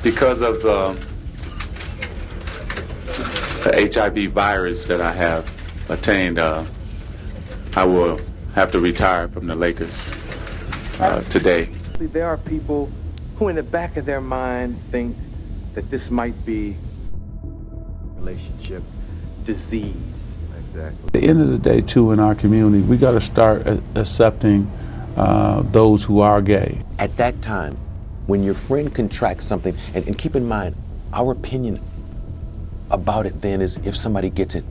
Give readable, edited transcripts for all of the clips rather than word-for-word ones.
Because of the HIV virus that I have attained, I will have to retire from the Lakers today. There are people who in the back of their mind think that this might be relationship disease. Exactly. At the end of the day, too, in our community, we got to start accepting those who are gay. At that time, when your friend contracts something, and keep in mind, our opinion about it then is if somebody gets it,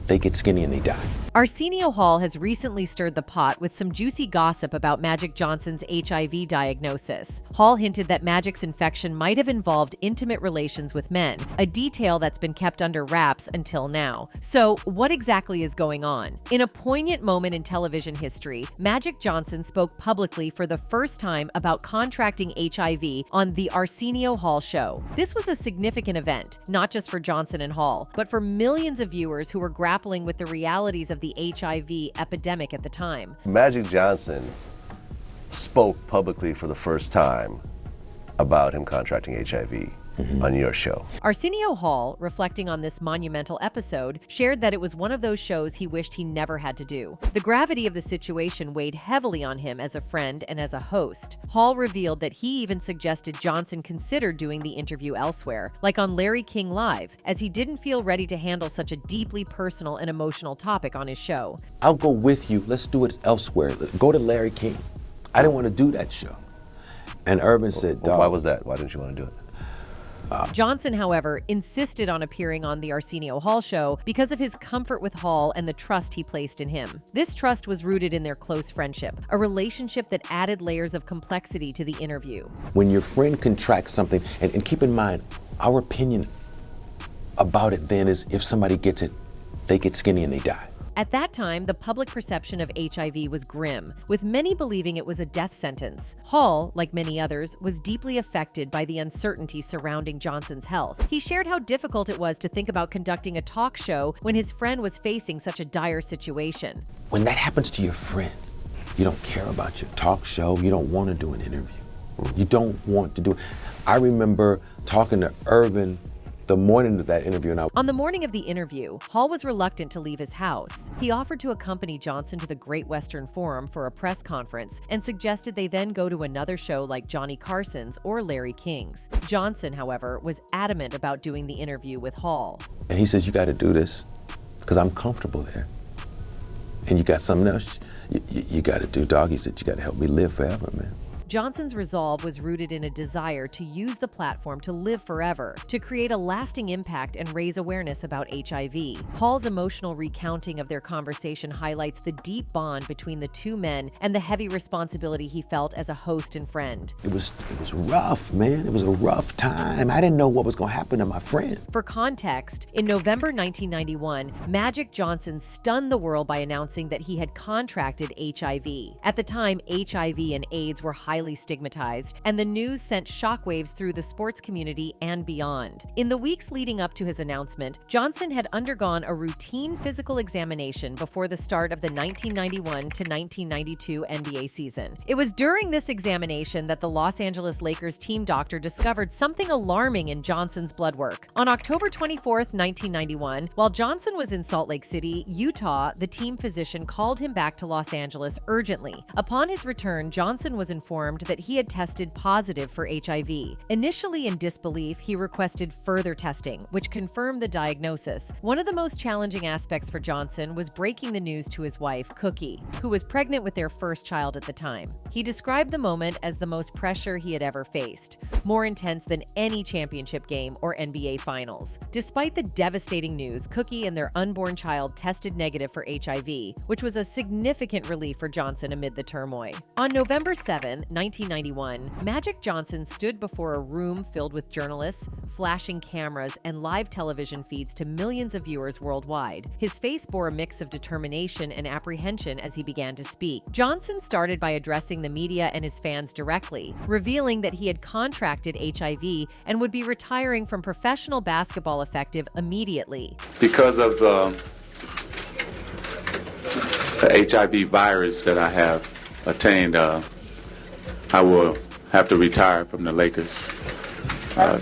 they get skinny and they die. Arsenio Hall has recently stirred the pot with some juicy gossip about Magic Johnson's HIV diagnosis. Hall hinted that Magic's infection might have involved intimate relations with men, a detail that's been kept under wraps until now. So, what exactly is going on? In a poignant moment in television history, Magic Johnson spoke publicly for the first time about contracting HIV on the Arsenio Hall show. This was a significant event, not just for Johnson and Hall, but for millions of viewers who were grappling with the realities of the HIV epidemic at the time. Magic Johnson spoke publicly for the first time about him contracting HIV on your show. Arsenio Hall, reflecting on this monumental episode, shared that it was one of those shows he wished he never had to do. The gravity of the situation weighed heavily on him as a friend and as a host. Hall revealed that he even suggested Johnson consider doing the interview elsewhere, like on Larry King Live, as he didn't feel ready to handle such a deeply personal and emotional topic on his show. I'll go with you. Let's do it elsewhere. Go to Larry King. I didn't want to do that show. And Urban said, well, why was that? Why didn't you want to do it? Johnson, however, insisted on appearing on the Arsenio Hall show because of his comfort with Hall and the trust he placed in him. This trust was rooted in their close friendship, a relationship that added layers of complexity to the interview. When your friend contracts something, and keep in mind, our opinion about it then is if somebody gets it, they get skinny and they die. At that time, the public perception of HIV was grim, with many believing it was a death sentence. Hall, like many others, was deeply affected by the uncertainty surrounding Johnson's health. He shared how difficult it was to think about conducting a talk show when his friend was facing such a dire situation. When that happens to your friend, you don't care about your talk show, you don't want to do an interview. You don't want to do it. I remember talking to Urban the morning of that interview. On the morning of the interview, Hall was reluctant to leave his house. He offered to accompany Johnson to the Great Western Forum for a press conference and suggested they then go to another show like Johnny Carson's or Larry King's. Johnson, however, was adamant about doing the interview with Hall. And he says, you got to do this because I'm comfortable there. And you got something else you got to do, dog. He said, you got to help me live forever, man. Johnson's resolve was rooted in a desire to use the platform to live forever, to create a lasting impact and raise awareness about HIV. Hall's emotional recounting of their conversation highlights the deep bond between the two men and the heavy responsibility he felt as a host and friend. It was rough, man. It was a rough time. I didn't know what was going to happen to my friend. For context, in November 1991, Magic Johnson stunned the world by announcing that he had contracted HIV. At the time, HIV and AIDS were highly stigmatized, and the news sent shockwaves through the sports community and beyond. In the weeks leading up to his announcement, Johnson had undergone a routine physical examination before the start of the 1991 to 1992 NBA season. It was during this examination that the Los Angeles Lakers team doctor discovered something alarming in Johnson's blood work. On October 24, 1991, while Johnson was in Salt Lake City, Utah, the team physician called him back to Los Angeles urgently. Upon his return, Johnson was informed that he had tested positive for HIV. Initially in disbelief, he requested further testing, which confirmed the diagnosis. One of the most challenging aspects for Johnson was breaking the news to his wife, Cookie, who was pregnant with their first child at the time. He described the moment as the most pressure he had ever faced, more intense than any championship game or NBA finals. Despite the devastating news, Cookie and their unborn child tested negative for HIV, which was a significant relief for Johnson amid the turmoil. On November 7, 1991, Magic Johnson stood before a room filled with journalists, flashing cameras, and live television feeds to millions of viewers worldwide. His face bore a mix of determination and apprehension as he began to speak. Johnson started by addressing the media and his fans directly, revealing that he had contracted HIV and would be retiring from professional basketball effective immediately. Because of the HIV virus that I have attained, I will have to retire from the Lakers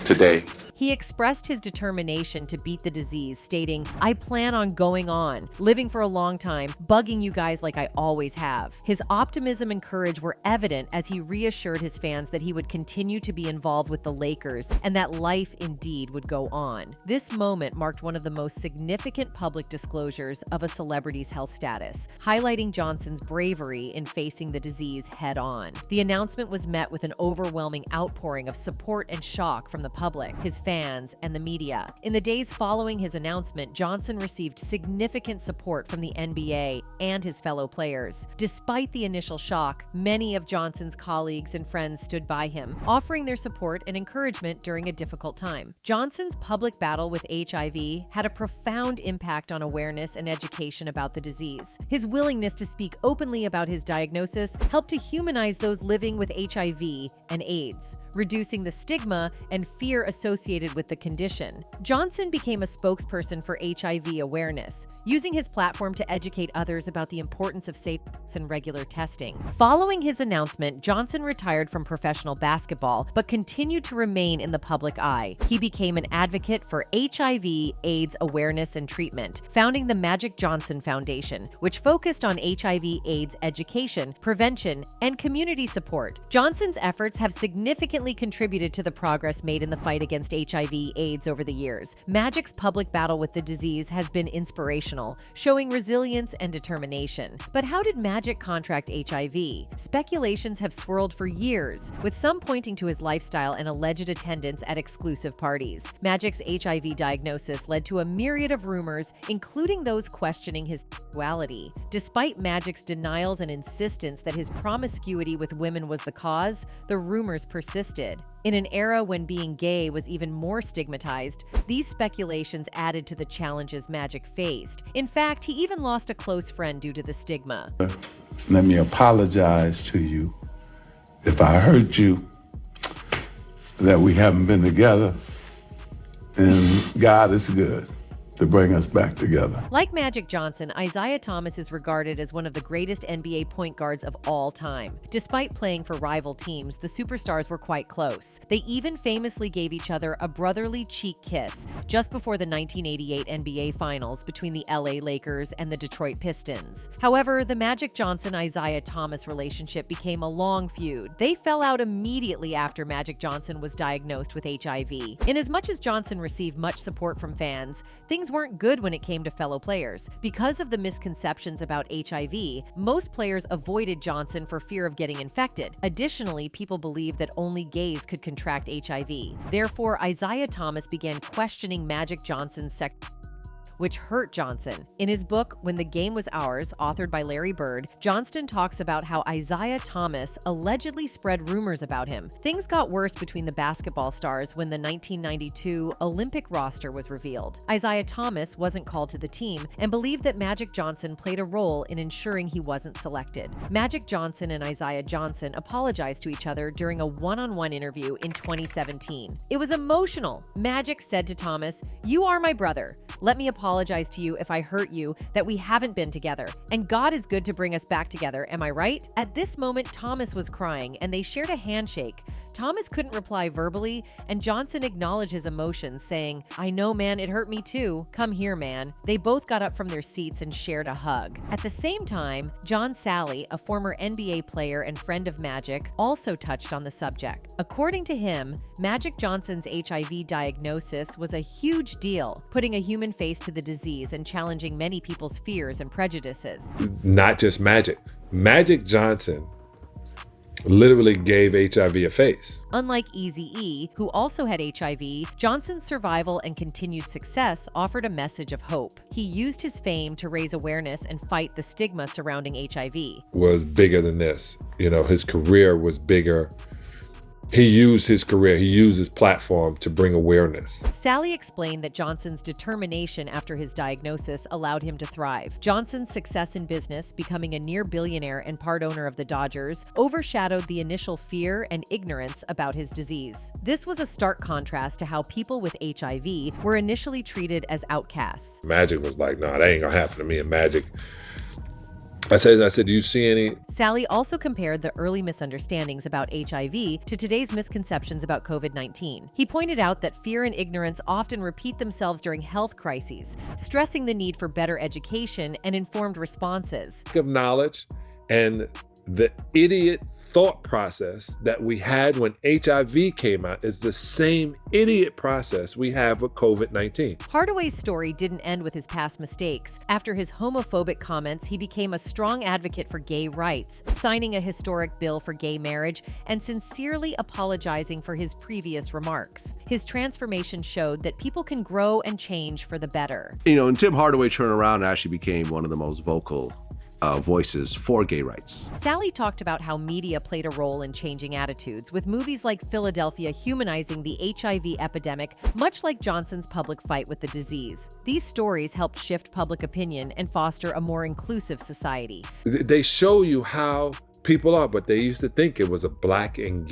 today. He expressed his determination to beat the disease, stating, "I plan on going on, living for a long time, bugging you guys like I always have." His optimism and courage were evident as he reassured his fans that he would continue to be involved with the Lakers and that life indeed would go on. This moment marked one of the most significant public disclosures of a celebrity's health status, highlighting Johnson's bravery in facing the disease head-on. The announcement was met with an overwhelming outpouring of support and shock from the public, his fans, and the media. In the days following his announcement, Johnson received significant support from the NBA and his fellow players. Despite the initial shock, many of Johnson's colleagues and friends stood by him, offering their support and encouragement during a difficult time. Johnson's public battle with HIV had a profound impact on awareness and education about the disease. His willingness to speak openly about his diagnosis helped to humanize those living with HIV and AIDS, reducing the stigma and fear associated with the condition. Johnson became a spokesperson for HIV awareness, using his platform to educate others about the importance of safe sex and regular testing. Following his announcement, Johnson retired from professional basketball, but continued to remain in the public eye. He became an advocate for HIV/AIDS awareness and treatment, founding the Magic Johnson Foundation, which focused on HIV/AIDS education, prevention, and community support. Johnson's efforts have significantly contributed to the progress made in the fight against HIV/AIDS over the years. Magic's public battle with the disease has been inspirational, showing resilience and determination. But how did Magic contract HIV? Speculations have swirled for years, with some pointing to his lifestyle and alleged attendance at exclusive parties. Magic's HIV diagnosis led to a myriad of rumors, including those questioning his sexuality. Despite Magic's denials and insistence that his promiscuity with women was the cause, the rumors persisted. In an era when being gay was even more stigmatized, these speculations added to the challenges Magic faced. In fact, he even lost a close friend due to the stigma. Let me apologize to you if I hurt you, that we haven't been together, and God is good to bring us back together. Like Magic Johnson, Isaiah Thomas is regarded as one of the greatest NBA point guards of all time. Despite playing for rival teams, the superstars were quite close. They even famously gave each other a brotherly cheek kiss just before the 1988 NBA Finals between the LA Lakers and the Detroit Pistons. However, the Magic Johnson-Isaiah Thomas relationship became a long feud. They fell out immediately after Magic Johnson was diagnosed with HIV. Inasmuch as Johnson received much support from fans, things weren't good when it came to fellow players. Because of the misconceptions about HIV, most players avoided Johnson for fear of getting infected. Additionally, people believed that only gays could contract HIV. Therefore, Isaiah Thomas began questioning Magic Johnson's sexuality, which hurt Johnson. In his book, When the Game Was Ours, authored by Larry Bird, Johnston talks about how Isaiah Thomas allegedly spread rumors about him. Things got worse between the basketball stars when the 1992 Olympic roster was revealed. Isaiah Thomas wasn't called to the team and believed that Magic Johnson played a role in ensuring he wasn't selected. Magic Johnson and Isaiah Johnson apologized to each other during a one-on-one interview in 2017. It was emotional. Magic said to Thomas, "You are my brother. Let me apologize to you if I hurt you, that we haven't been together. And God is good to bring us back together, am I right?" At this moment, Thomas was crying, and they shared a handshake. Thomas couldn't reply verbally, and Johnson acknowledged his emotions, saying, "I know, man, it hurt me too. Come here, man." They both got up from their seats and shared a hug. At the same time, John Sally, a former NBA player and friend of Magic, also touched on the subject. According to him, Magic Johnson's HIV diagnosis was a huge deal, putting a human face to the disease and challenging many people's fears and prejudices. Not just Magic. Magic Johnson literally gave HIV a face. Unlike Eazy-E, who also had HIV, Johnson's survival and continued success offered a message of hope. He used his fame to raise awareness and fight the stigma surrounding HIV. Was bigger than this. You know, his career was bigger. He used his career, he used his platform to bring awareness. Sally explained that Johnson's determination after his diagnosis allowed him to thrive. Johnson's success in business, becoming a near billionaire and part owner of the Dodgers, overshadowed the initial fear and ignorance about his disease. This was a stark contrast to how people with HIV were initially treated as outcasts. Magic was like, "Nah, that ain't gonna happen to me." And Magic I said, do you see any? Sally also compared the early misunderstandings about HIV to today's misconceptions about COVID-19. He pointed out that fear and ignorance often repeat themselves during health crises, stressing the need for better education and informed responses. Of knowledge and the idiot thought process that we had when HIV came out is the same idiot process we have with COVID-19. Hardaway's story didn't end with his past mistakes. After his homophobic comments, he became a strong advocate for gay rights, signing a historic bill for gay marriage and sincerely apologizing for his previous remarks. His transformation showed that people can grow and change for the better. And Tim Hardaway turned around and actually became one of the most vocal voices for gay rights. Sally talked about how media played a role in changing attitudes, with movies like Philadelphia humanizing the HIV epidemic, much like Johnson's public fight with the disease. These stories helped shift public opinion and foster a more inclusive society. They show you how people are, but they used to think it was a black and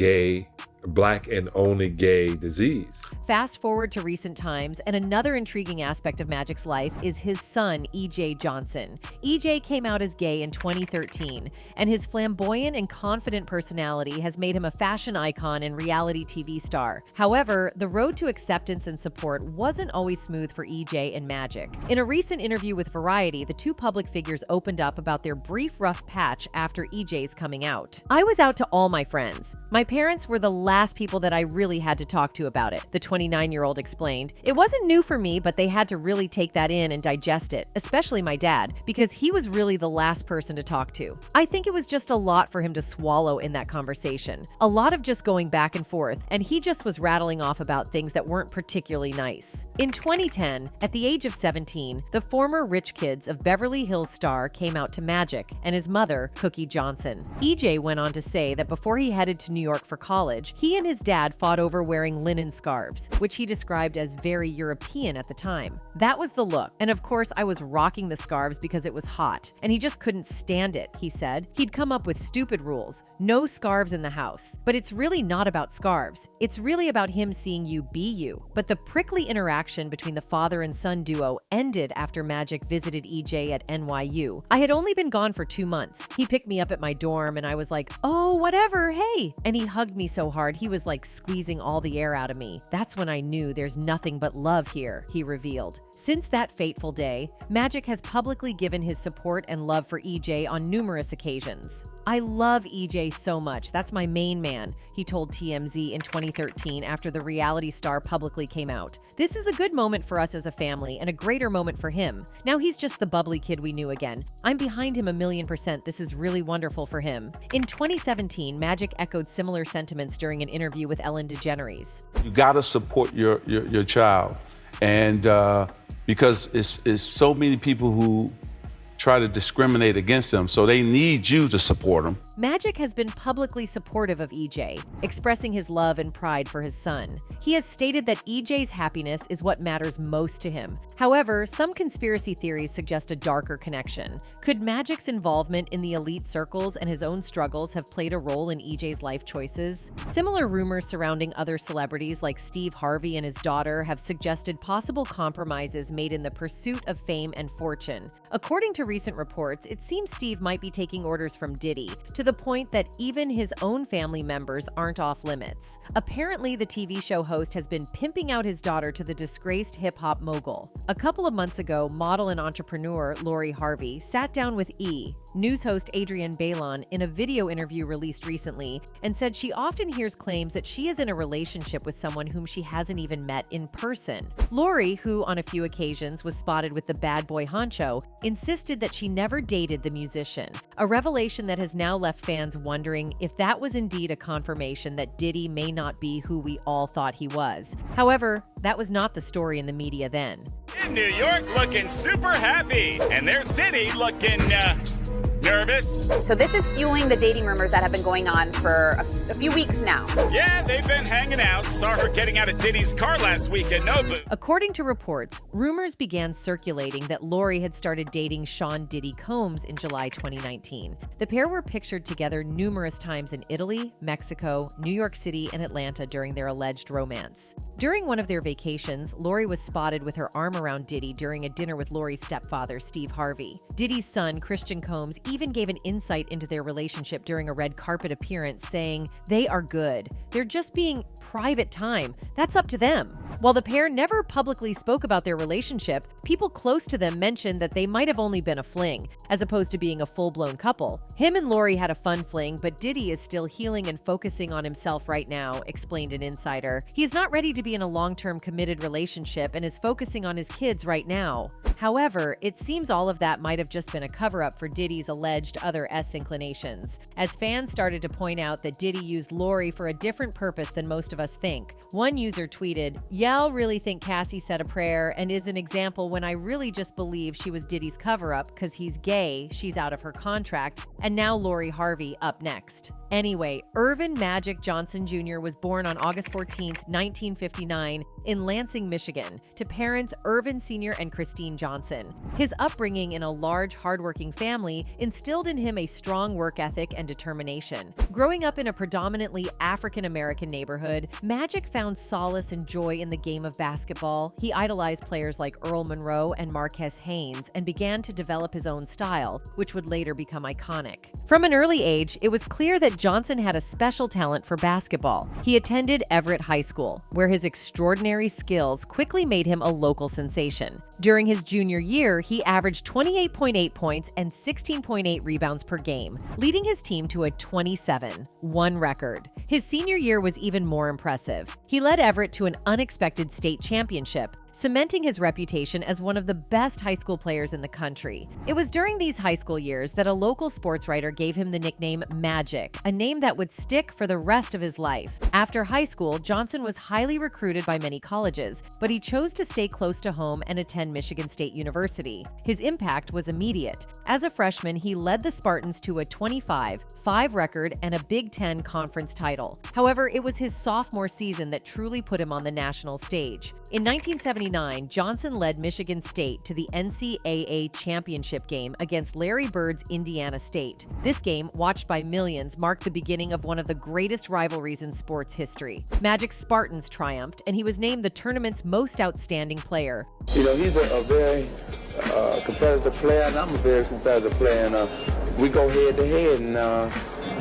only gay disease. Fast forward to recent times, and another intriguing aspect of Magic's life is his son, E.J. Johnson. E.J. came out as gay in 2013, and his flamboyant and confident personality has made him a fashion icon and reality TV star. However, the road to acceptance and support wasn't always smooth for E.J. and Magic. In a recent interview with Variety, the two public figures opened up about their brief rough patch after E.J.'s coming out. "I was out to all my friends. My parents were the last people that I really had to talk to about it," the 29-year-old explained. "It wasn't new for me, but they had to really take that in and digest it, especially my dad, because he was really the last person to talk to. I think it was just a lot for him to swallow in that conversation. A lot of just going back and forth, and he just was rattling off about things that weren't particularly nice." In 2010, at the age of 17, the former rich kids of Beverly Hills star came out to Magic and his mother, Cookie Johnson. EJ went on to say that before he headed to New York for college, he and his dad fought over wearing linen scarves, which he described as very European at the time. "That was the look, and of course I was rocking the scarves because it was hot, and he just couldn't stand it," he said. He'd come up with stupid rules, no scarves in the house. But it's really not about scarves. It's really about him seeing you be you. But the prickly interaction between the father and son duo ended after Magic visited EJ at NYU. "I had only been gone for 2 months. He picked me up at my dorm and I was like, 'Oh, whatever, hey.' And he hugged me so hard he was like squeezing all the air out of me. That's when I knew there's nothing but love here," he revealed. Since that fateful day, Magic has publicly given his support and love for EJ on numerous occasions. "I love EJ so much. That's my main man," he told TMZ in 2013 after the reality star publicly came out. "This is a good moment for us as a family and a greater moment for him. Now he's just the bubbly kid we knew again. I'm behind him 1,000,000%. This is really wonderful for him." In 2017, Magic echoed similar sentiments during an interview with Ellen DeGeneres. You gotta support your child, and because it's so many people who try to discriminate against them, so they need you to support them. Magic has been publicly supportive of EJ, expressing his love and pride for his son. He has stated that EJ's happiness is what matters most to him. However, some conspiracy theories suggest a darker connection. Could Magic's involvement in the elite circles and his own struggles have played a role in EJ's life choices? Similar rumors surrounding other celebrities like Steve Harvey and his daughter have suggested possible compromises made in the pursuit of fame and fortune. According to recent reports, it seems Steve might be taking orders from Diddy, to the point that even his own family members aren't off limits. Apparently, the TV show host has been pimping out his daughter to the disgraced hip-hop mogul. A couple of months ago, model and entrepreneur Lori Harvey sat down with news host Adrienne Bailon in a video interview released recently and said she often hears claims that she is in a relationship with someone whom she hasn't even met in person. Lori, who on a few occasions was spotted with the bad boy honcho, insisted that she never dated the musician, a revelation that has now left fans wondering if that was indeed a confirmation that Diddy may not be who we all thought he was. However, that was not the story in the media then. In New York, looking super happy, and there's Diddy looking, nervous. So this is fueling the dating rumors that have been going on for a few weeks now. Yeah, they've been hanging out. Saw her getting out of Diddy's car last week at Nobu. According to reports, rumors began circulating that Lori had started dating Sean Diddy Combs in July 2019. The pair were pictured together numerous times in Italy, Mexico, New York City, and Atlanta during their alleged romance. During one of their vacations, Lori was spotted with her arm around Diddy during a dinner with Lori's stepfather, Steve Harvey. Diddy's son, Christian Combs, even even gave an insight into their relationship during a red carpet appearance, saying, "They are good. They're just being private time. That's up to them." While the pair never publicly spoke about their relationship, people close to them mentioned that they might have only been a fling, as opposed to being a full-blown couple. Him and Lori had a fun fling, but Diddy is still healing and focusing on himself right now, explained an insider. He's not ready to be in a long-term committed relationship and is focusing on his kids right now. However, it seems all of that might have just been a cover-up for Diddy's alleged other inclinations, as fans started to point out that Diddy used Lori for a different purpose than most of us think. One user tweeted, "Y'all really think Cassie said a prayer and is an example when I really just believe she was Diddy's cover-up because he's gay, she's out of her contract, and now Lori Harvey up next." Anyway, Irvin Magic Johnson Jr. was born on August 14, 1959, in Lansing, Michigan, to parents Irvin Sr. and Christine Johnson. His upbringing in a large, hardworking family instilled in him a strong work ethic and determination. Growing up in a predominantly African-American neighborhood, Magic found solace and joy in the game of basketball. He idolized players like Earl Monroe and Marquez Haynes and began to develop his own style, which would later become iconic. From an early age, it was clear that Johnson had a special talent for basketball. He attended Everett High School, where his extraordinary skills quickly made him a local sensation. During his junior year, he averaged 28.8 points and 16.8 rebounds per game, leading his team to a 27-1 record. His senior year was even more impressive. He led Everett to an unexpected state championship, cementing his reputation as one of the best high school players in the country. It was during these high school years that a local sports writer gave him the nickname Magic, a name that would stick for the rest of his life. After high school, Johnson was highly recruited by many colleges, but he chose to stay close to home and attend Michigan State University. His impact was immediate. As a freshman, he led the Spartans to a 25-5 record and a Big Ten conference title. However, it was his sophomore season that truly put him on the national stage. In 1979, Johnson led Michigan State to the NCAA championship game against Larry Bird's Indiana State. This game, watched by millions, marked the beginning of one of the greatest rivalries in sports history. Magic's Spartans triumphed, and he was named the tournament's most outstanding player. You know, he's a very competitive player, and I'm a very competitive player, and we go head to head, and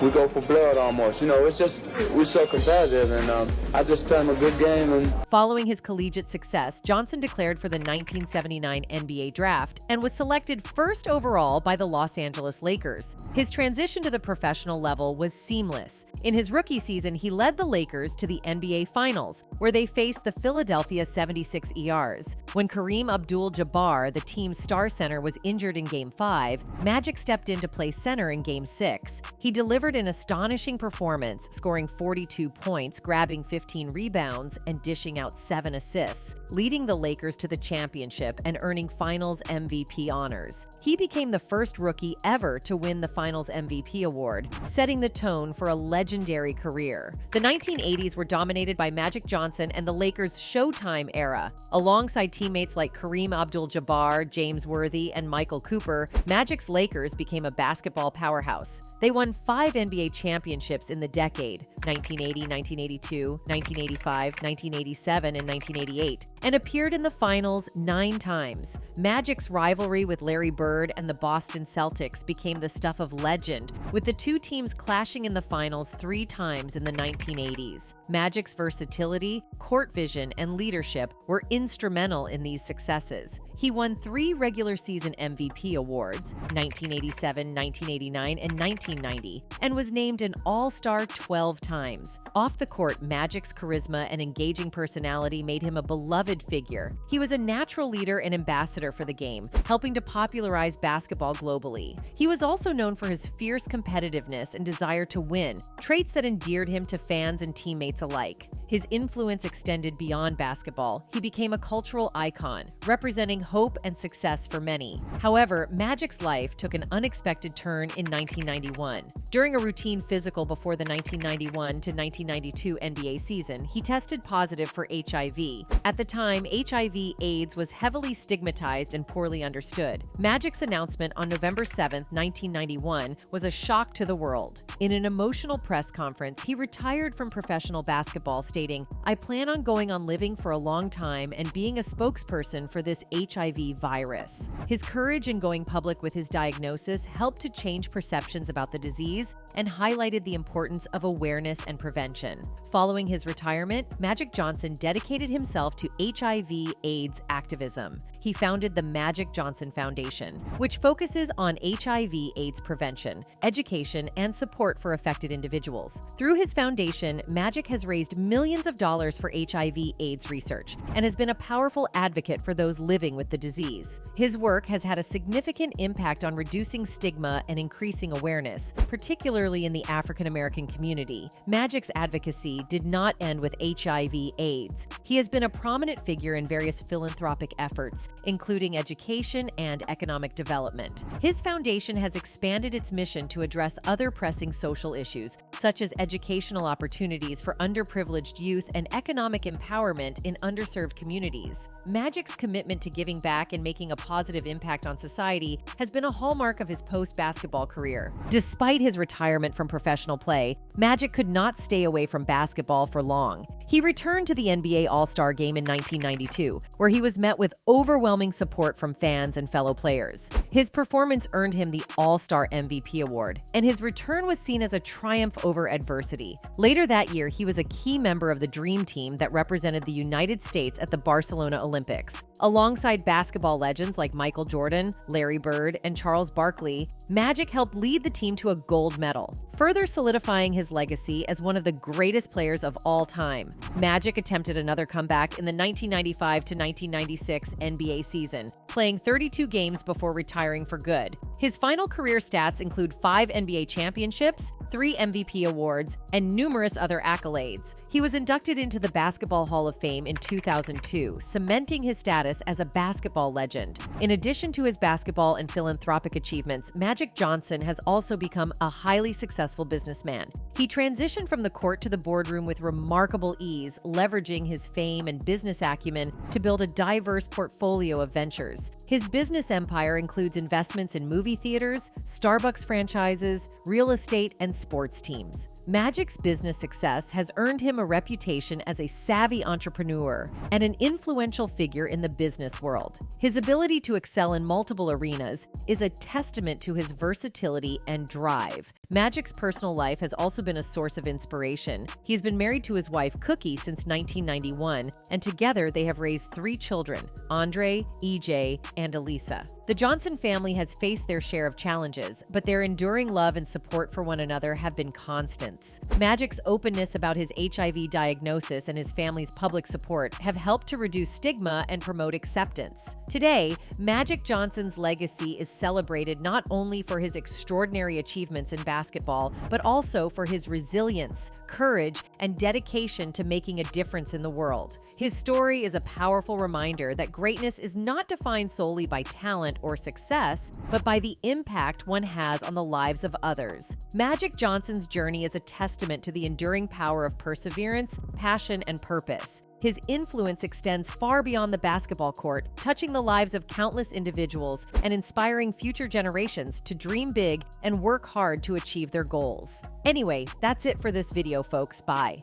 we go for blood almost. You know, it's just, we're so competitive, and I just tell him a good game. And following his collegiate success, Johnson declared for the 1979 NBA draft and was selected first overall by the Los Angeles Lakers. His transition to the professional level was seamless. In his rookie season, he led the Lakers to the NBA Finals, where they faced the Philadelphia 76ers. When Kareem Abdul-Jabbar, the team's star center, was injured in Game 5, Magic stepped in to play center in Game 6. He delivered an astonishing performance, scoring 42 points, grabbing 15 rebounds, and dishing out 7 assists, leading the Lakers to the championship and earning Finals MVP honors. He became the first rookie ever to win the Finals MVP award, setting the tone for a legendary career. The 1980s were dominated by Magic Johnson and the Lakers' Showtime era. Alongside teammates like Kareem Abdul-Jabbar, James Worthy, and Michael Cooper, Magic's Lakers became a basketball powerhouse. They won 5 NBA championships in the decade, 1980, 1982, 1985, 1987, and 1988, and appeared in the finals 9 times. Magic's rivalry with Larry Bird and the Boston Celtics became the stuff of legend, with the two teams clashing in the finals 3 times in the 1980s. Magic's versatility, court vision, and leadership were instrumental in these successes. He won 3 regular season MVP awards, 1987, 1989, and 1990, and was named an All-Star 12 times. Off the court, Magic's charisma and engaging personality made him a beloved figure. He was a natural leader and ambassador for the game, helping to popularize basketball globally. He was also known for his fierce competitiveness and desire to win, traits that endeared him to fans and teammates alike. His influence extended beyond basketball. He became a cultural icon, representing hope and success for many. However, Magic's life took an unexpected turn in 1991. During a routine physical before the 1991 to 1992 NBA season, he tested positive for HIV. At the time, HIV/AIDS was heavily stigmatized and poorly understood. Magic's announcement on November 7, 1991, was a shock to the world. In an emotional press conference, he retired from professional basketball, stating, "I plan on going on living for a long time and being a spokesperson for this HIV virus." His courage in going public with his diagnosis helped to change perceptions about the disease and highlighted the importance of awareness and prevention. Following his retirement, Magic Johnson dedicated himself to HIV/AIDS activism. He founded the Magic Johnson Foundation, which focuses on HIV/AIDS prevention, education, and support for affected individuals. Through his foundation, Magic has raised millions of dollars for HIV/AIDS research and has been a powerful advocate for those living with the disease. His work has had a significant impact on reducing stigma and increasing awareness, particularly in the African American community. Magic's advocacy did not end with HIV/AIDS. He has been a prominent figure in various philanthropic efforts, including education and economic development. His foundation has expanded its mission to address other pressing social issues, such as educational opportunities for underprivileged youth and economic empowerment in underserved communities. Magic's commitment to giving back and making a positive impact on society has been a hallmark of his post-basketball career. Despite his retirement from professional play, Magic could not stay away from basketball for long. He returned to the NBA All-Star Game in 1992, where he was met with overwhelming support from fans and fellow players. His performance earned him the All-Star MVP award, and his return was seen as a triumph over adversity. Later that year, he was a key member of the Dream Team that represented the United States at the Barcelona Olympics. Alongside basketball legends like Michael Jordan, Larry Bird, and Charles Barkley, Magic helped lead the team to a gold medal, further solidifying his legacy as one of the greatest players of all time. Magic attempted another comeback in the 1995 to 1996 NBA season, playing 32 games before retiring for good. His final career stats include 5 NBA championships, 3 MVP awards, and numerous other accolades. He was inducted into the Basketball Hall of Fame in 2002, cementing his status as a basketball legend. In addition to his basketball and philanthropic achievements, Magic Johnson has also become a highly successful businessman. He transitioned from the court to the boardroom with remarkable ease, leveraging his fame and business acumen to build a diverse portfolio of ventures. His business empire includes investments in movie theaters, Starbucks franchises, real estate, and sports teams. Magic's business success has earned him a reputation as a savvy entrepreneur and an influential figure in the business world. His ability to excel in multiple arenas is a testament to his versatility and drive. Magic's personal life has also been a source of inspiration. He's been married to his wife Cookie since 1991, and together they have raised 3 children, Andre, EJ, and Elisa. The Johnson family has faced their share of challenges, but their enduring love and support for one another have been constants. Magic's openness about his HIV diagnosis and his family's public support have helped to reduce stigma and promote acceptance. Today, Magic Johnson's legacy is celebrated not only for his extraordinary achievements in basketball, but also for his resilience, courage, and dedication to making a difference in the world. His story is a powerful reminder that greatness is not defined solely by talent or success, but by the impact one has on the lives of others. Magic Johnson's journey is a testament to the enduring power of perseverance, passion, and purpose. His influence extends far beyond the basketball court, touching the lives of countless individuals and inspiring future generations to dream big and work hard to achieve their goals. Anyway, that's it for this video, folks. Bye.